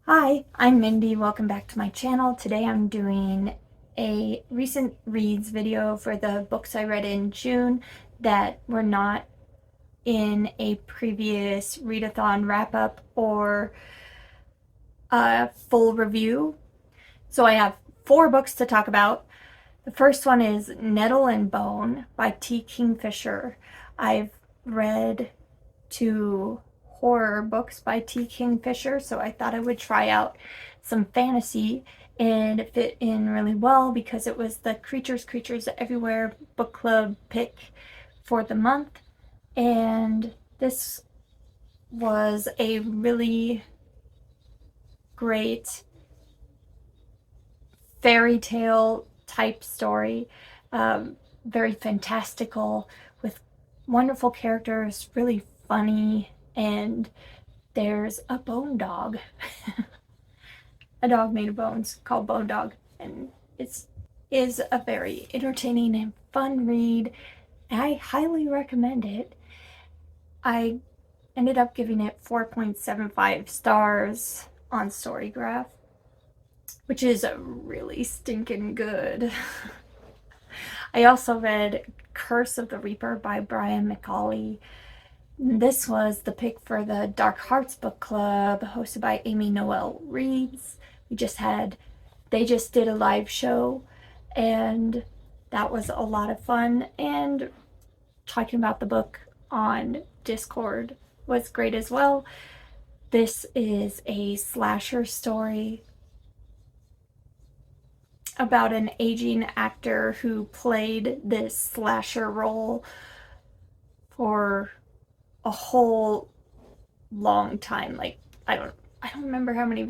Hi, I'm Mindy. Welcome back to my channel. Today I'm doing a recent reads video for the books I read in June that were not in a previous readathon wrap-up or a full review. So I have 4 books to talk about. The first one is Nettle and Bone by Kingfisher. I've read 2 horror books by Kingfisher, so I thought I would try out some fantasy, and it fit in really well because it was the Creatures Everywhere book club pick for the month, and this was a really great fairy tale type story, very fantastical with wonderful characters, really funny, and there's a bone dog. A dog made of bones called Bone Dog, and it is a very entertaining and fun read. I highly recommend it. I ended up giving it 4.75 stars on Storygraph, which is really stinking good. I also read Curse of the Reaper by Brian McAuley. This was the pick for the Dark Hearts book club hosted by Amy Noel Reads. They just did a live show, and that was a lot of fun, and talking about the book on Discord was great as well. This is a slasher story about an aging actor who played this slasher role for a whole long time. Like, I don't remember how many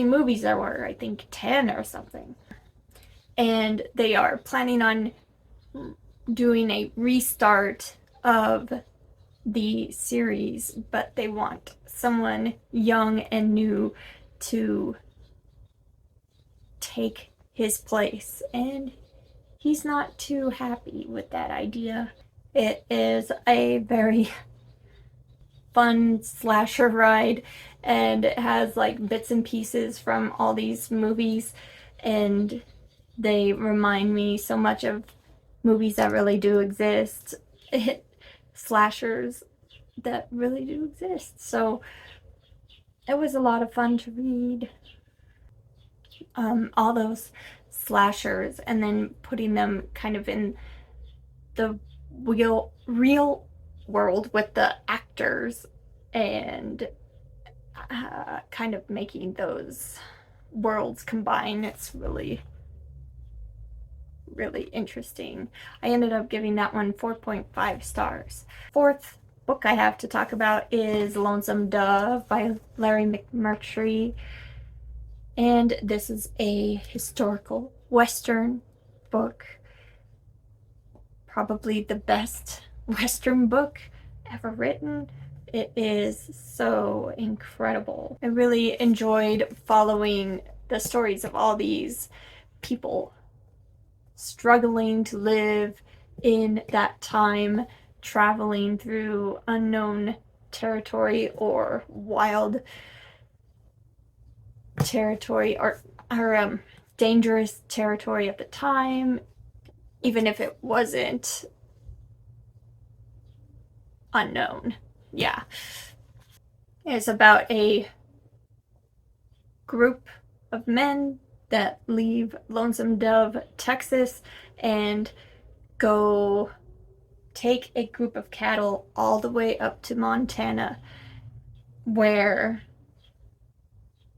movies there were. I think 10 or something. And they are planning on doing a restart of the series, but they want someone young and new to take his place, and he's not too happy with that idea. It is a very fun slasher ride, and it has like bits and pieces from all these movies, and they remind me so much of movies that really do exist, slashers that really do exist. So it was a lot of fun to read all those slashers and then putting them kind of in the real world with the actors, and kind of making those worlds combine. It's really interesting. I ended up giving that one 4.5 stars. Fourth book I have to talk about is Lonesome Dove by Larry McMurtry, and this is a historical Western book. Probably the best Western book ever written. It is so incredible. I really enjoyed following the stories of all these people struggling to live in that time, traveling through unknown territory or wild territory, or dangerous territory at the time, even if it wasn't unknown. Yeah. It's about a group of men that leave Lonesome Dove, Texas, and go take a group of cattle all the way up to Montana, where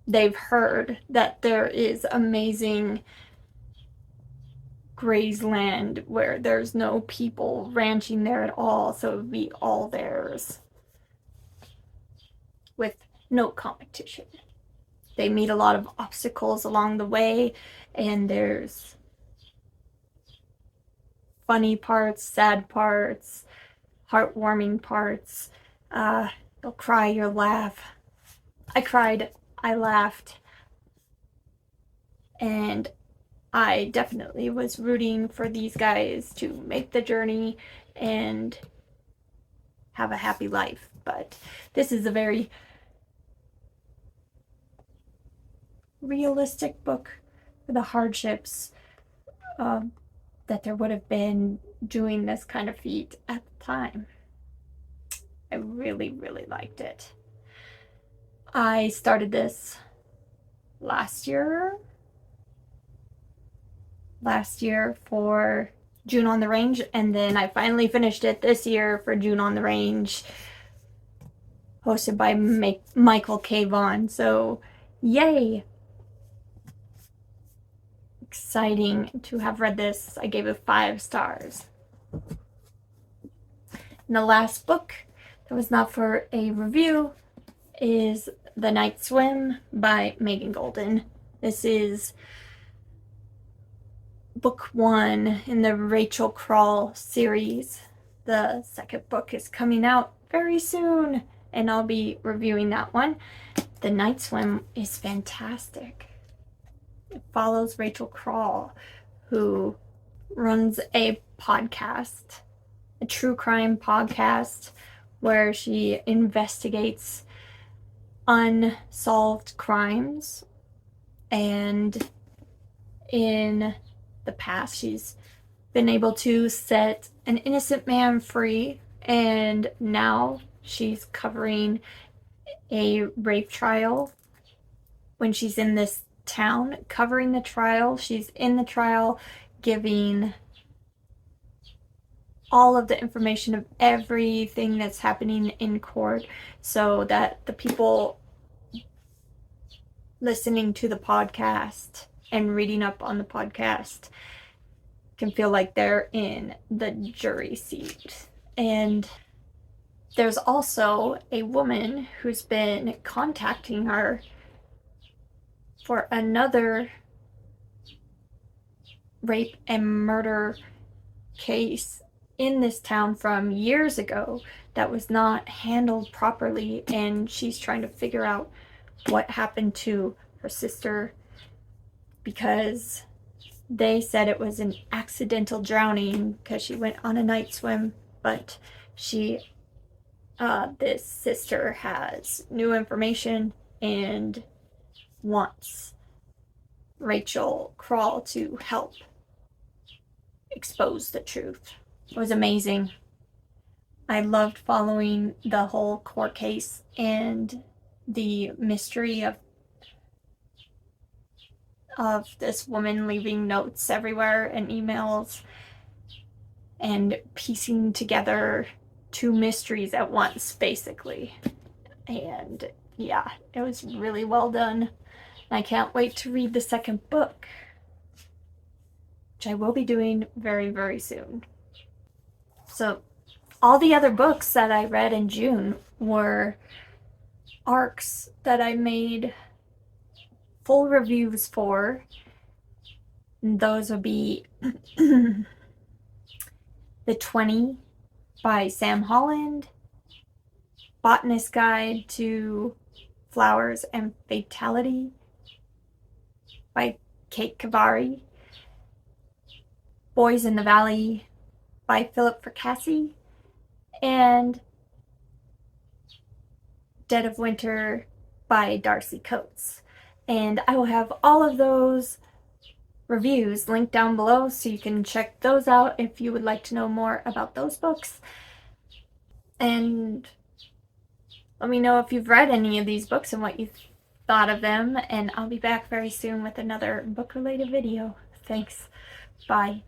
they've heard that there is amazing grazeland where there's no people ranching there at all, so it would be all theirs with no competition. They meet a lot of obstacles along the way, and there's funny parts, sad parts, heartwarming parts. You'll cry, you'll laugh. I cried, I laughed, and I definitely was rooting for these guys to make the journey and have a happy life. But this is a very realistic book for the hardships that there would have been doing this kind of feat at the time. I really, really liked it. I started this last year for June on the Range, and then I finally finished it this year for June on the Range, hosted by Michael K. Vaughn. So, yay! Exciting to have read this. I gave it 5 stars. And the last book that was not for a review is The Night Swim by Megan Goldin. This is book 1 in the Rachel Crawl series. The second book is coming out very soon, and I'll be reviewing that one. The Night Swim is fantastic. It follows Rachel Crawl, who runs a podcast, a true crime podcast, where she investigates unsolved crimes. And in the past, she's been able to set an innocent man free, and now she's covering a rape trial. When she's in this town covering the trial, she's in the trial giving all of the information of everything that's happening in court, so that the people listening to the podcast and reading up on the podcast can feel like they're in the jury seat. And there's also a woman who's been contacting her for another rape and murder case in this town from years ago that was not handled properly, and she's trying to figure out what happened to her sister, because they said it was an accidental drowning because she went on a night swim, but this sister has new information and wants Rachel Crawl to help expose the truth. It was amazing. I loved following the whole court case and the mystery of this woman leaving notes everywhere and emails and piecing together 2 mysteries at once, basically. And yeah, it was really well done. I can't wait to read the second book, which I will be doing very, very soon. So all the other books that I read in June were arcs that I made full reviews for. And those would be The 20 by Sam Holland, Botanist Guide to Flowers and Fatality by Kate Kavari, Boys in the Valley by Philip Fracassi, and Dead of Winter by Darcy Coates. And I will have all of those reviews linked down below, so you can check those out if you would like to know more about those books. And let me know if you've read any of these books and what you thought of them, and I'll be back very soon with another book-related video. Thanks. Bye.